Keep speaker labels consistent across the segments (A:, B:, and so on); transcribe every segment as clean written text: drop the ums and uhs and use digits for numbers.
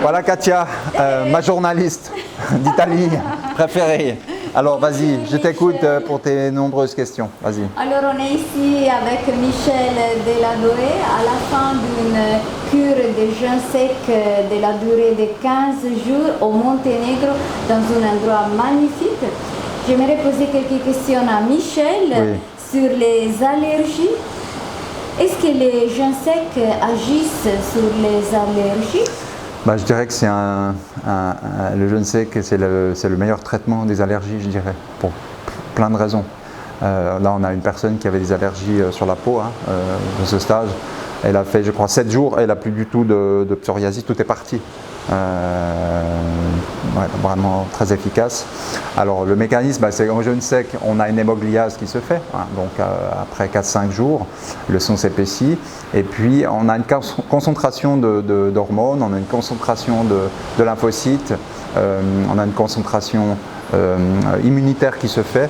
A: Voilà Katia, ma journaliste d'Italie préférée. Alors vas-y, je t'écoute pour tes nombreuses questions. Vas-y.
B: Alors on est ici avec Michel Deladoré à la fin d'une cure de jeûne sec de la durée de 15 jours au Monténégro dans un endroit magnifique. J'aimerais poser quelques questions à Michel sur les allergies. Est-ce que les jeûnes secs agissent sur les allergies?
A: Je dirais que c'est le jeûne sec, c'est le meilleur traitement des allergies, je dirais, pour plein de raisons. Là, on a une personne qui avait des allergies sur la peau dans ce stage. Elle a fait, je crois, 7 jours, elle n'a plus du tout de psoriasis, tout est parti. Vraiment très efficace. Alors le mécanisme, c'est qu'en jeûne sec, on a une hémogliase qui se fait, donc après 4-5 jours, le sang s'épaissit, et puis on a une concentration d'hormones, on a une concentration de lymphocytes, on a une concentration immunitaire qui se fait,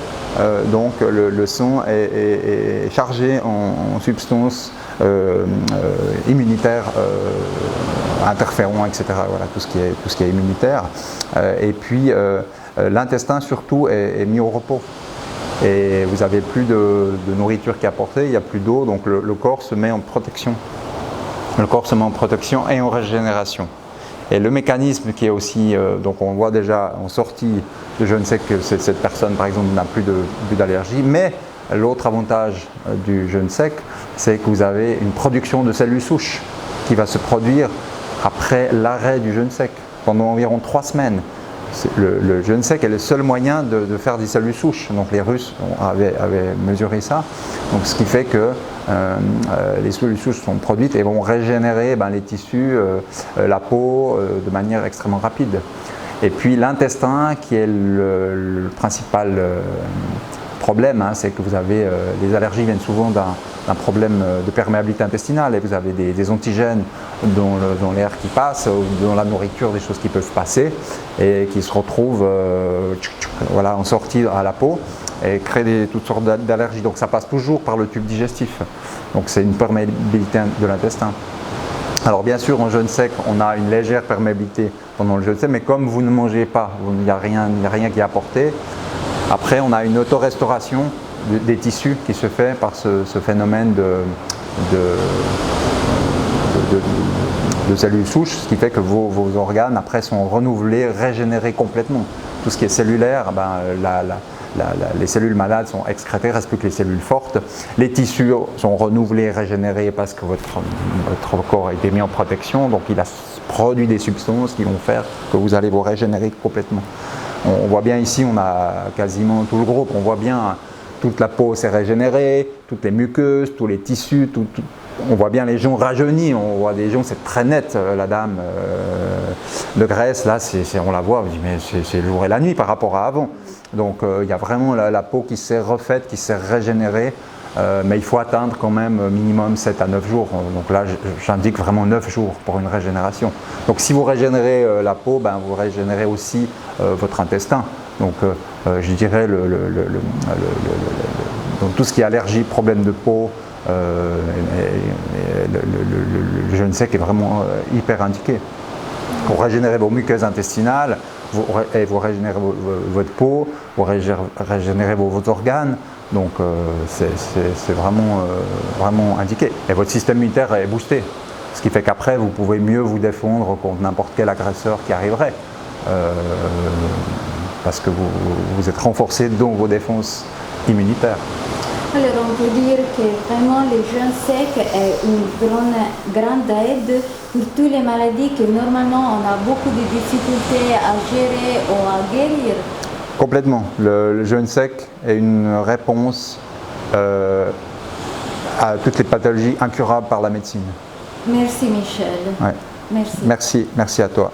A: donc le sang est chargé en substances immunitaires, interférons, etc. Voilà, tout ce qui est immunitaire. Et puis l'intestin surtout est mis au repos. Et vous n'avez plus de nourriture qui est apportée, il n'y a plus d'eau, donc le corps se met en protection. Le corps se met en protection et en régénération. Et le mécanisme qui est aussi, donc on voit déjà en sortie de jeûne sec que cette personne par exemple n'a plus d'allergie, mais l'autre avantage du jeûne sec, c'est que vous avez une production de cellules souches qui va se produire après l'arrêt du jeûne sec, pendant environ 3 semaines. Le jeûne sec est le seul moyen de faire des cellules souches. Donc les Russes avaient mesuré ça. Donc ce qui fait que les cellules souches sont produites et vont régénérer les tissus, la peau de manière extrêmement rapide. Et puis l'intestin qui est le principal problème, c'est que vous avez les allergies viennent souvent d'un problème de perméabilité intestinale et vous avez des antigènes dans l'air qui passe, ou dans la nourriture, des choses qui peuvent passer et qui se retrouvent en sortie à la peau et créent toutes sortes d'allergies. Donc ça passe toujours par le tube digestif. Donc c'est une perméabilité de l'intestin. Alors bien sûr en jeûne sec on a une légère perméabilité pendant le jeûne sec, mais comme vous ne mangez pas, il n'y a rien qui est apporté. Après, on a une autorestauration des tissus qui se fait par ce phénomène de cellules souches, ce qui fait que vos organes après sont renouvelés, régénérés complètement. Tout ce qui est cellulaire, les cellules malades sont excrétées, il ne reste plus que les cellules fortes. Les tissus sont renouvelés, régénérés parce que votre corps a été mis en protection, donc il a produit des substances qui vont faire que vous allez vous régénérer complètement. On voit bien ici, on a quasiment tout le groupe, on voit bien toute la peau s'est régénérée, toutes les muqueuses, tous les tissus, on voit bien les gens rajeunis, on voit des gens, c'est très net, la dame de Grèce, là on la voit, on dit mais c'est le jour et la nuit par rapport à avant. Donc il y a vraiment la peau qui s'est refaite, qui s'est régénérée, mais il faut atteindre quand même minimum 7 à 9 jours. Donc là j'indique vraiment 9 jours pour une régénération. Donc si vous régénérez la peau, vous régénérez aussi votre intestin. Donc je dirais donc tout ce qui est allergie, problème de peau, le jeûne sec est vraiment hyper indiqué. Pour régénérer vos muqueuses intestinales, vous régénérez votre peau, vous régénérez vos organes. Donc c'est vraiment indiqué. Et votre système immunitaire est boosté. Ce qui fait qu'après, vous pouvez mieux vous défendre contre n'importe quel agresseur qui arriverait. Parce que vous êtes renforcé dans vos défenses immunitaires.
B: Alors on peut dire que vraiment le jeûne sec est une grande aide pour toutes les maladies que normalement on a beaucoup de difficultés à gérer ou à guérir.
A: Complètement. Le jeûne sec est une réponse à toutes les pathologies incurables par la médecine.
B: Merci Michel.
A: Ouais.
B: Merci.
A: Merci à toi.